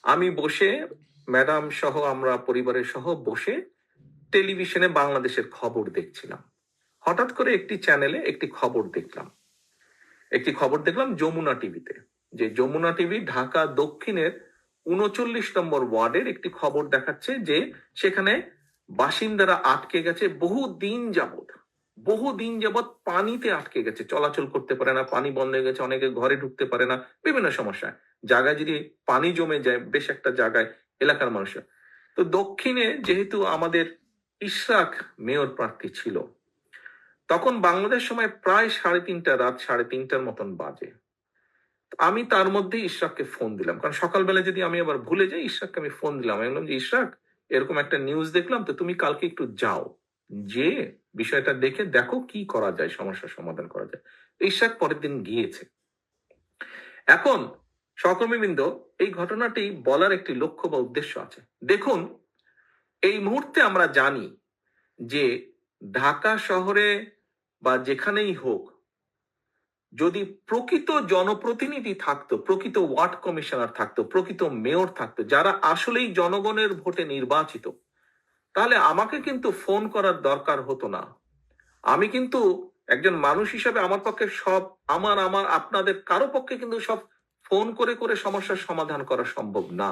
আমি বসে ম্যাডাম সহ আমরা পরিবারের সহ বসে টেলিভিশনে বাংলাদেশের খবর দেখছিলাম। হঠাৎ করে একটি চ্যানেলে একটি খবর দেখলাম যমুনা টিভিতে, যে যমুনা টিভি ঢাকা দক্ষিণের ৩৯ নম্বর ওয়ার্ডের একটি খবর দেখাচ্ছে যে সেখানে বাসিন্দারা আটকে গেছে বহুদিন যাবৎ পানিতে আটকে গেছে, চলাচল করতে পারে না, পানি বন্ধ হয়ে গেছে, অনেকে ঘরে ঢুকতে পারে না, বিভিন্ন সমস্যা। জায়গায় যদি পানি জমে যায় বেশ একটা জায়গায়, এলাকার মানুষের। তো দক্ষিণে যেহেতু আমাদের ইশরাক মেয়র প্রার্থী ছিল, তখন বাংলাদেশ সময় প্রায় রাত 3:30টার মতন বাজে। আমি তার মধ্যে ইশরাককে ফোন দিলাম, কারণ সকালবেলা যদি আমি আবার ভুলে যাই, ইশরাককে আমি ফোন দিলাম। আমি বললাম যে ইশরাক, এরকম একটা নিউজ দেখলাম, তো তুমি কালকে একটু যাও, যে বিষয়টা দেখে দেখো কি করা যায়, সমস্যার সমাধান করা যায়। ইশরাক পরের দিন গিয়েছে। এখন সহকর্মীবৃন্দ, এই ঘটনাটি বলার একটি লক্ষ্য বা উদ্দেশ্য আছে। দেখুন, এই মুহূর্তে আমরা জানি যে ঢাকা শহরে বা যেখানেই হোক, যদি প্রকৃত জনপ্রতিনিধি থাকতো, প্রকৃত ওয়ার্ড কমিশনার থাকতো, প্রকৃত মেয়র থাকতো, যারা আসলেই জনগণের ভোটে নির্বাচিত, তাহলে আমাকে কিন্তু ফোন করার দরকার হতো না। আমি কিন্তু একজন মানুষ হিসাবে আমার পক্ষে সব, আমার আপনাদের কারো পক্ষে কিন্তু সব ফোন করে করে সমস্যার সমাধান করা সম্ভব না।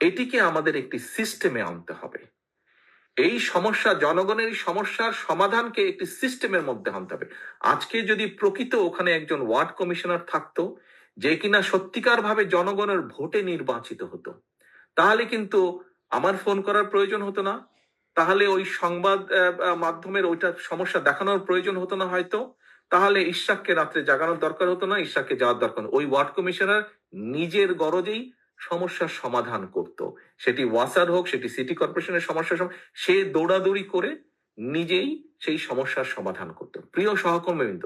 এটিকে আমাদের একটি সিস্টেমে আনতে হবে। এই সমস্যা, জনগণের এই সমস্যার সমাধানকে একটি সিস্টেমের মধ্যে আনতে হবে। আজকে যদি প্রকৃত ওখানে একজন ওয়ার্ড কমিশনার থাকতো, যে কিনা সত্যিকার ভাবে জনগণের ভোটে নির্বাচিত হতো, তাহলে কিন্তু আমার ফোন করার প্রয়োজন হতো না, তাহলে ওই সংবাদ মাধ্যমের ওইটা সমস্যা দেখানোর প্রয়োজন হতো না হয়তো, তাহলে ইশরাককে রাত্রে জাগানোর দরকার হতো না, ইশরাককে যাওয়ার দরকার ওই ওয়ার্ড কমিশনার নিজের গরজেই সমস্যার সমাধান করত। সেটি ওয়াসার হোক, সেটি সিটি কর্পোরেশনের সমস্যা, সে দৌড়াদৌড়ি করে নিজেই সেই সমস্যার সমাধান করত। প্রিয় সহকর্মীবৃন্দ,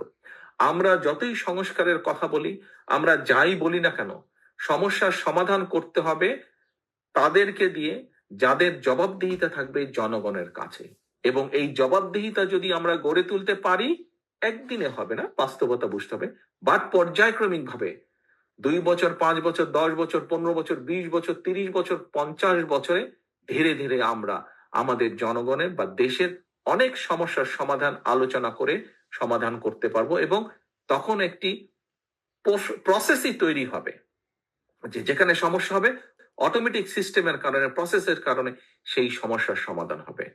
আমরা যতই সংস্কারের কথা বলি, আমরা যাই বলি না কেন, সমস্যার সমাধান করতে হবে তাদেরকে দিয়ে যাদের জবাবদিহিতা থাকবে জনগণের কাছে। এবং এই জবাবদিহিতা যদি আমরা গড়ে তুলতে পারি, একদিনে হবে না, বাস্তবতা বুঝতে হবে, বাট পর্যায়ক্রমিক ভাবে 2 বছর, 5 বছর, 10 বছর, 15 বছর, 20 বছর, 30 বছর, 50 বছরে ধীরে ধীরে আমরা আমাদের জনগণের বা দেশের অনেক সমস্যার সমাধান আলোচনা করে সমাধান করতে পারবো। এবং তখন একটি প্রসেসই তৈরি হবে, যেখানে সমস্যা হবে অটোমেটিক সিস্টেমের কারণে, প্রসেসের কারণে সেই সমস্যার সমাধান হবে।